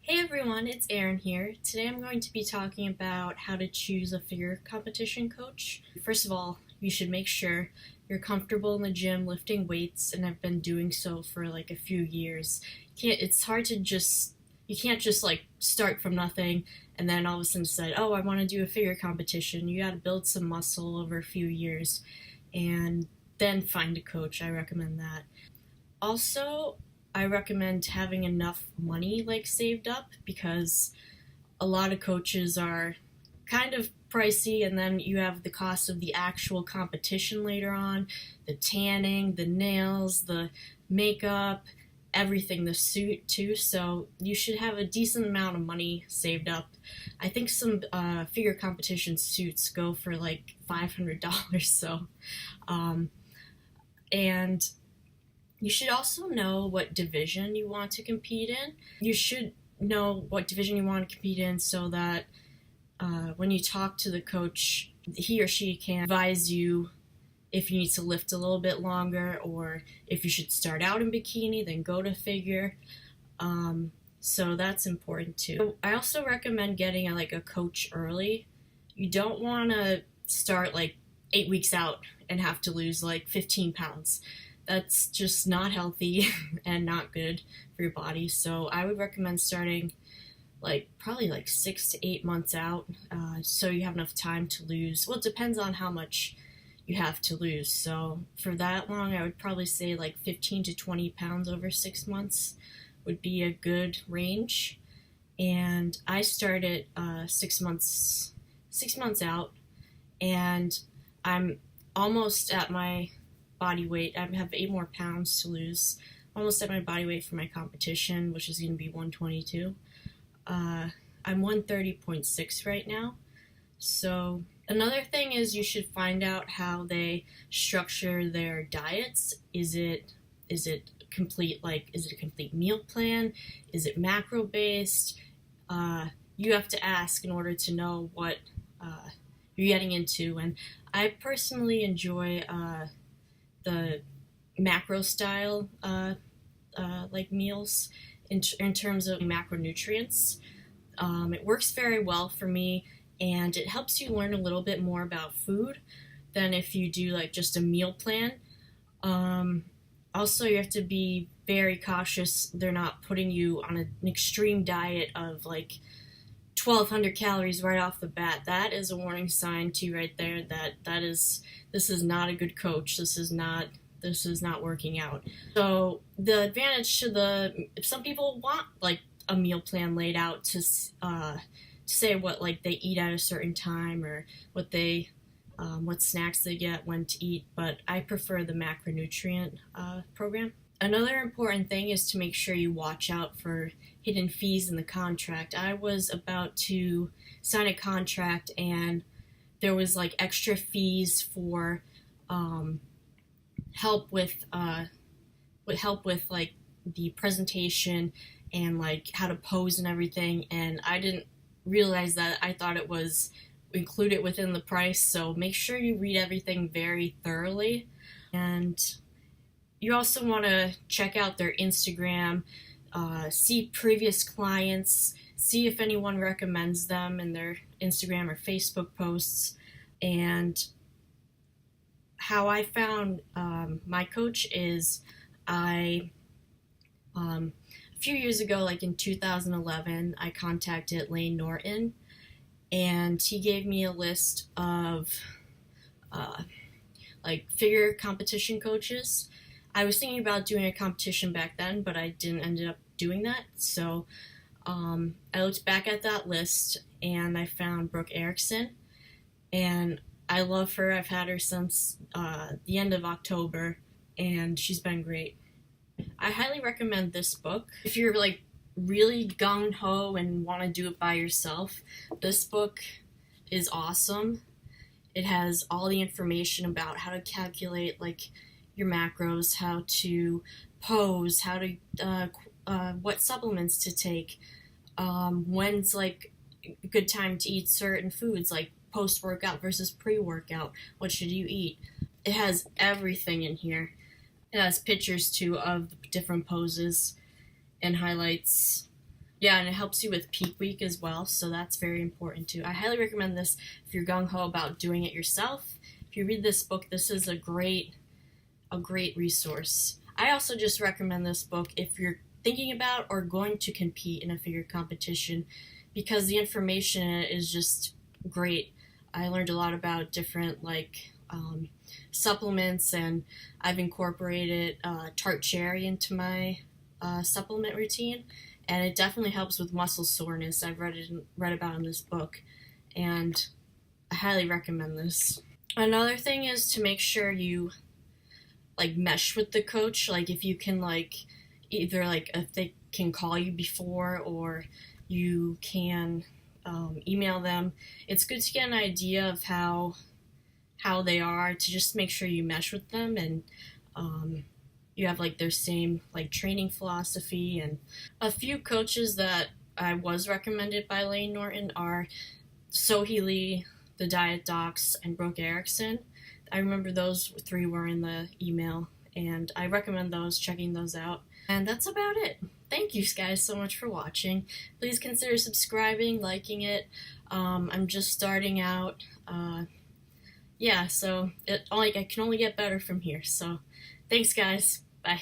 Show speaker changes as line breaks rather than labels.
Hey everyone, it's Erin here. Today I'm going to be talking about how to choose a figure competition coach. First of all, you should make sure you're comfortable in the gym lifting weights and have been doing so for like a few years. It's hard to you can't just like start from nothing and then all of a sudden decide, oh, I want to do a figure competition. You got to build some muscle over a few years and then find a coach. I recommend that. Also, I recommend having enough money like saved up because a lot of coaches are kind of pricey, and then you have the cost of the actual competition later on, the tanning, the nails, the makeup, everything, the suit too. So you should have a decent amount of money saved up. I think some figure competition suits go for like $500. Um, and you should also know what division you want to compete in. You should know what division you want to compete in so that when you talk to the coach, he or she can advise you if you need to lift a little bit longer or if you should start out in bikini, then go to figure. So that's important too. I also recommend getting a coach early. You don't want to start like 8 weeks out and have to lose like 15 pounds. That's just not healthy and not good for your body. So I would recommend starting probably like 6 to 8 months out, so you have enough time to lose. Well, it depends on how much you have to lose. So for that long, I would probably say like 15 to 20 pounds over 6 months would be a good range. And I started 6 months out, and I'm almost at my body weight. I have 8 more pounds to lose. Almost at my body weight for my competition, which is going to be 122. I'm 130.6 right now. So another thing is you should find out how they structure their diets. Is it complete, is it a complete meal plan? Is it macro based? You have to ask in order to know what you're getting into. And I personally enjoy the macro style meals in terms of macronutrients. It works very well for me, and it helps you learn a little bit more about food than if you do like just a meal plan. Also, you have to be very cautious they're not putting you on an extreme diet of like 1,200 calories right off the bat. That is a warning sign to you right there that this is not a good coach. This is not working out. So the advantage to some people want like a meal plan laid out to say what like they eat at a certain time or what snacks they get, when to eat, but I prefer the macronutrient program. Another important thing is to make sure you watch out for hidden fees in the contract. I was about to sign a contract and there was like extra fees for help with like the presentation and like how to pose and everything, and I didn't realize that. I thought it was included within the price. So make sure you read everything very thoroughly, and you also want to check out their Instagram, see previous clients, see if anyone recommends them in their Instagram or Facebook posts. And how I found my coach is a few years ago, like in 2011, I contacted Lane Norton, and he gave me a list of figure competition coaches. I was thinking about doing a competition back then, but I didn't end up doing that. So I looked back at that list and I found Brooke Erickson, and I love her. I've had her since the end of October, and she's been great. I highly recommend this book. If you're like really gung-ho and want to do it by yourself, this book is awesome. It has all the information about how to calculate like your macros, how to pose, how to what supplements to take, when's like a good time to eat certain foods, like post-workout versus pre-workout, what should you eat. It has everything in here. It has pictures too of the different poses and highlights. Yeah, and it helps you with peak week as well, so that's very important too. I highly recommend this if you're gung ho about doing it yourself. If you read this book, this is a great resource. I also just recommend this book if you're thinking about or going to compete in a figure competition because the information in it is just great. I learned a lot about different supplements, and I've incorporated tart cherry into my supplement routine, and it definitely helps with muscle soreness. I've read about in this book, and I highly recommend this. Another thing is to make sure you mesh with the coach. Like if you can either if they can call you before or you can email them. It's good to get an idea of how they are to just make sure you mesh with them and you have their same training philosophy. And a few coaches that I was recommended by Lane Norton are Sohee Lee, the Diet Docs, and Brooke Erickson. I remember those three were in the email, and I recommend checking those out. And that's about it. Thank you guys so much for watching. Please consider subscribing, liking it. I'm just starting out. So I can only get better from here. So thanks, guys. Bye.